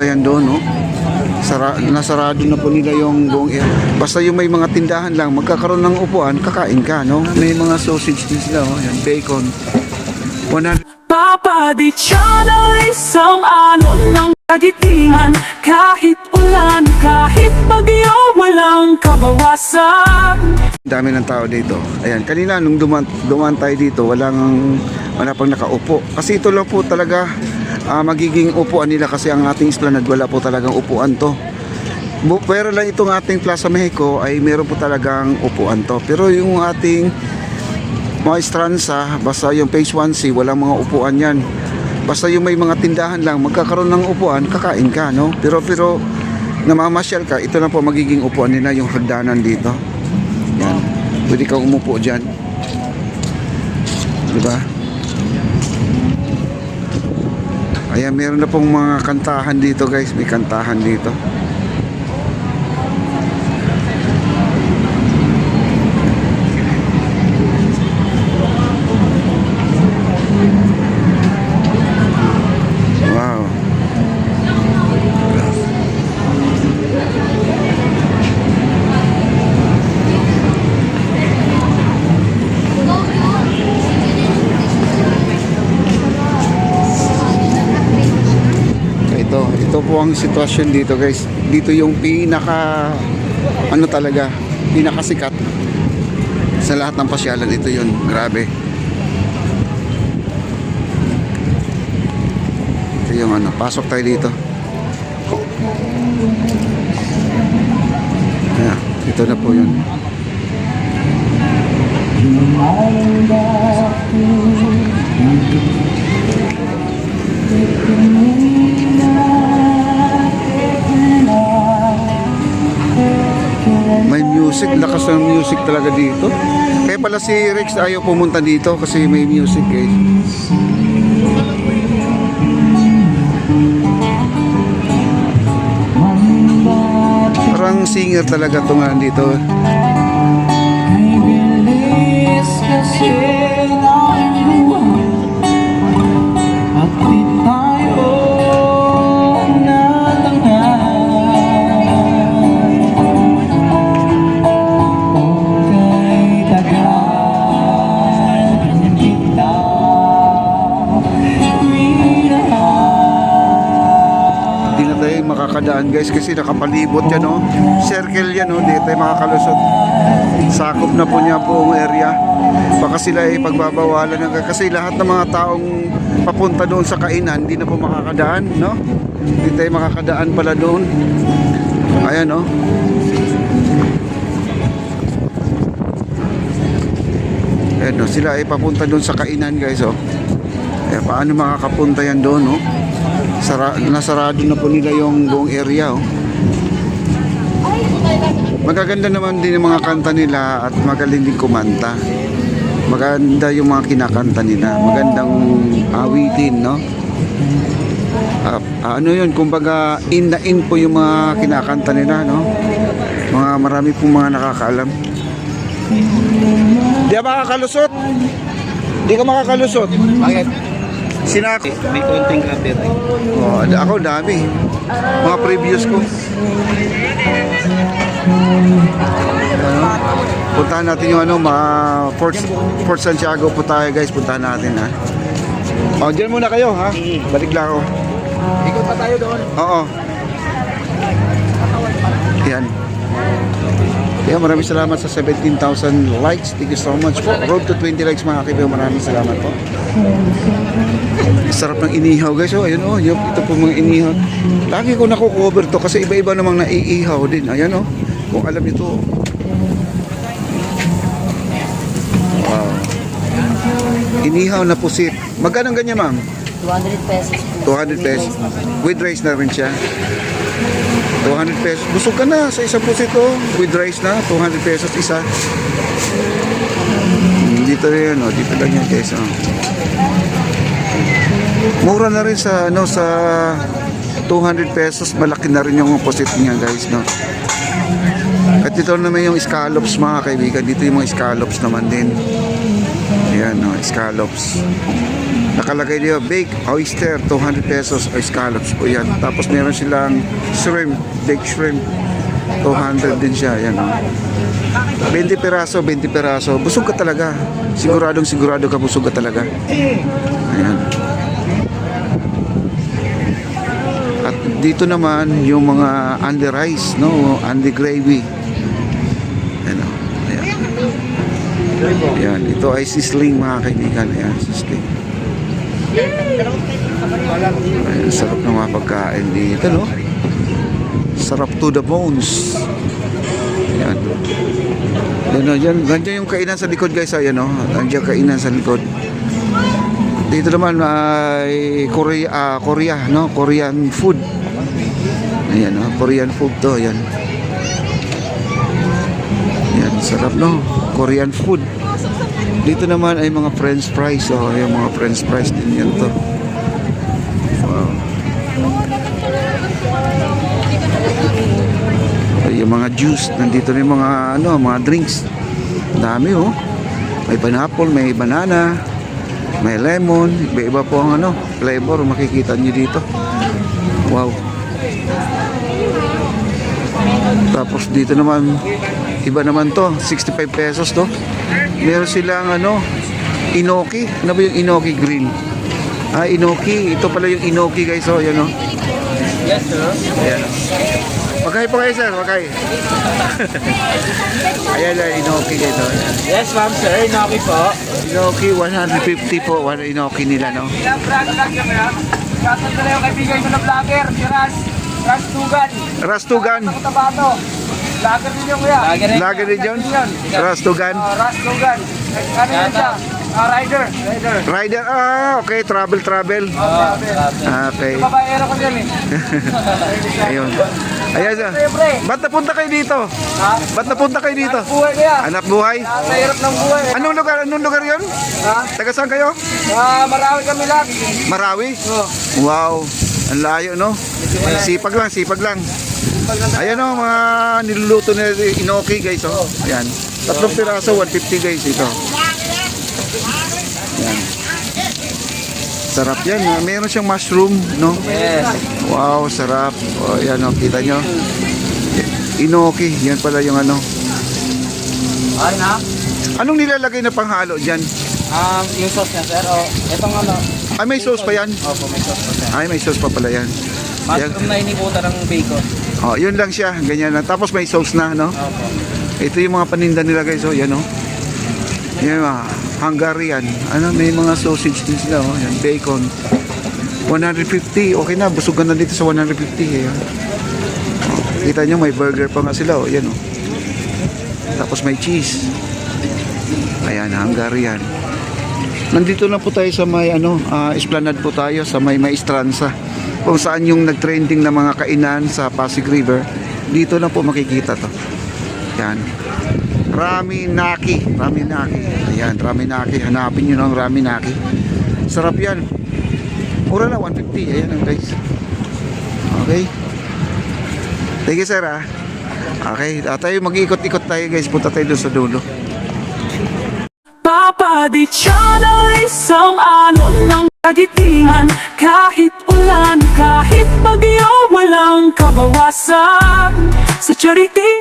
Ayan doon, no? Nasarado na po nila yung buong area. Basta yung may mga tindahan lang, magkakaroon ng upuan, kakain ka, no? May mga sausage din sila, oh. Ayan, bacon. 100. Papa Di Channel, isang alon ng kagitingan. Kahit ulan, kahit bagyo, walang kabawasan. Dami ng tao dito. Ayan, kanina nung dumaan tayo dito, wala pang nakaupo. Kasi ito lang po talaga magiging upuan nila kasi ang ating esplanade wala po talagang upuan to. Pero lang itong ating Plaza Mexico ay meron po talagang upuan to. Pero yung ating mga Estranza, basta yung Phase 1C, walang mga upuan yan. Basta yung may mga tindahan lang, magkakaroon ng upuan, kakain ka, no? Pero namamasyal ka, ito na po magiging upuan nila, yung hagdanan dito. Yan, pwede kang umupo dyan, diba? Ayan, meron na pong mga kantahan dito, guys. May kantahan dito. Wow. Ito po ang sitwasyon dito, guys. Dito yung pinaka pinakasikat sa lahat ng pasyalan. Ito yun, grabe. Ito yung pasok tayo dito. Ayan, ito na po yun. May music, lakas ng music talaga dito. Kaya pala si Rex ayaw pumunta dito kasi may music, guys. Parang singer talaga ito nga dito. Makakadaan, guys, kasi nakapalibot yan, no? Circle yan, no? Di tayo makakalusot. Sakop na po niya buong area. Baka sila ay pagbabawalan kasi lahat ng mga taong papunta doon sa kainan hindi na po makakadaan, no? Hindi tayo makakadaan pala doon. Ayan, no? Ayan, no? Sila ay papunta doon sa kainan, guys, oh. Ayan, paano makakapunta yan doon, no? Nasarado na po nila yung buong area, oh. Magaganda naman din yung mga kanta nila at magaling din kumanta. Maganda yung mga kinakanta nila. Magandang awitin, no? Ano yun, kumbaga in na in po yung mga kinakanta nila, no? Marami pong mga nakakaalam. Di ka makakalusot? Di ka makakalusot? Bakit? Sinako. May konting copyright. Oh, ako dami. Mga previous ko. Puntahan natin yung Fort Santiago po tayo, guys. Puntahan natin, ha. Oh, dyan muna kayo, ha. Balik lang ako. Ikot pa tayo doon. Oo. Yan. Kaya maraming salamat sa 17,000 likes. Thank you so much po. Road to 20 likes, mga kaibigan. Maraming salamat po. Sarap ng inihaw, guys. Oh, ayun, oh. Ito po mga inihaw. Lagi ko nakukover to kasi iba-iba namang naiihaw din. Ayan, oh. Kung alam ito. Wow. Inihaw na pusit. Magkano ganyan, ma'am? 200 pesos. 200 pesos. With rice na rin siya. 200 pesos. Busog ka na sa isang pusit, oh. With rice na. 200 pesos isa. Dito rin, oh. Dito lang yan, guys, oh. Mura na rin sa 200 pesos. Malaki na rin yung pusit niya, guys, no? At dito naman yung scallops, mga kaibigan. Dito yung mga scallops naman din. Ayan, no, scallops. Nakalagay dito, baked oyster, 200 pesos o scallops po yan. Tapos meron silang shrimp, baked shrimp, 200 din siya. Yan, oh. 20 peraso. Busog ka talaga. Sigurado ka busog ka talaga. Ayan. At dito naman yung mga andi rice, no? Andi gravy. Ayan, oh. Ayan. Ayan. Ito ay sisling mga kaibigan. Ayan, sisling. Ayan, sarap ng mga pagkain dito, no? Sarap to the bones. Ayan. Nandiyan yung kainan sa likod, guys. Ayan, no? Nandiyan kainan sa likod. Dito naman ay Korea, no? Korean food. Ayan, no? Korean food to. Ayan. Ayan, sarap, no? Korean food. Dito naman ay mga french fries. Oh, yung mga french fries din yan to. Wow. Yung mga juice, nandito na yung mga drinks. Dami, oh. May pineapple, may banana, may lemon, iba-iba po ang flavor, makikita nyo dito. Wow. Tapos dito naman, iba naman to, 65 pesos to. Meron silang inoki. Ano ba yung inoki grill? Inoki. Ito pala yung inoki, guys. Oh, yan, oh. Yes, sir. Ayan. Magkay po kayo, sir. Magkay. Ayan lang, inoki, guys. Oh, ayan. Yes, ma'am, sir. Inoki po. Inoki, 150 po. Inoki nila, no? Ilang vlog lang yan, ma'am. Shoutout ko na yung kaibigan ko na vlogger, si Ras Tugan. Rastugan. Sa Cotabato. Vlogger din yung kuya. Lagi rin yun. Rastugan. Ras Tugan. Ano yun siya? Rider. Rider. Okay. Travel. Okay. Babaero ko din eh. Ayun. Ayan, sir. Ba't napunta kayo dito? Ha? Ba't napunta kayo dito? Buhay kaya. Hanap buhay? Sa hirap ng buhay. Anong lugar yun? Ha? Taga saan kayo? Marami kami lahat. Marawi? Oh. Wow. Ang layo, no? Sipag lang. Ayan, oh, mga niluluto na inoki, guys, oh. Ayan. 3 piraso, 150, guys, ito. Ayan. Sarap yan. Meron siyang mushroom, no? Yes. Wow, sarap. O, yan, oh, kita nyo. Inoki. Yan pala yung Ay na. Anong nilalagay na panghalo dyan? Yung sauce niya, sir. Itong Ay, may sauce pa yan? Opo, may sauce pa, sir. Ay, may sauce pa pala yan. Mushroom na inibutan ng bacon. Oh, yun lang siya. Ganyan lang. Tapos may sauce na, no? Opo. Ito yung mga paninda nila, guys. Oh, yan, oh. Yan, mga Hungarian. May mga sausage din sila, oh. Yan, bacon. 150. Okay na, busog ka na dito sa 150. Eh. Oh, kita nyo, may burger pa nga sila, oh. Yan, oh. Tapos may cheese. Ayan, Hungarian. Nandito lang po tayo sa may Esplanade po tayo sa may Maestranza. Kung saan yung nagtrending na mga kainan sa Pasig River. Dito na po makikita to. Yan. Raminaki. Ayan, Raminaki. Hanapin nyo ng Raminaki. Sarap yan. Mura na, 150. Ayan ang guys. Okay. Thank you, sir, ah. Okay, tayo mag-ikot-ikot tayo, guys. Punta tayo doon sa dulo. Papa Di Channel, isang ng kagitihan. Kahit ulan, kahit bagyo, walang kabawasan. Sa charity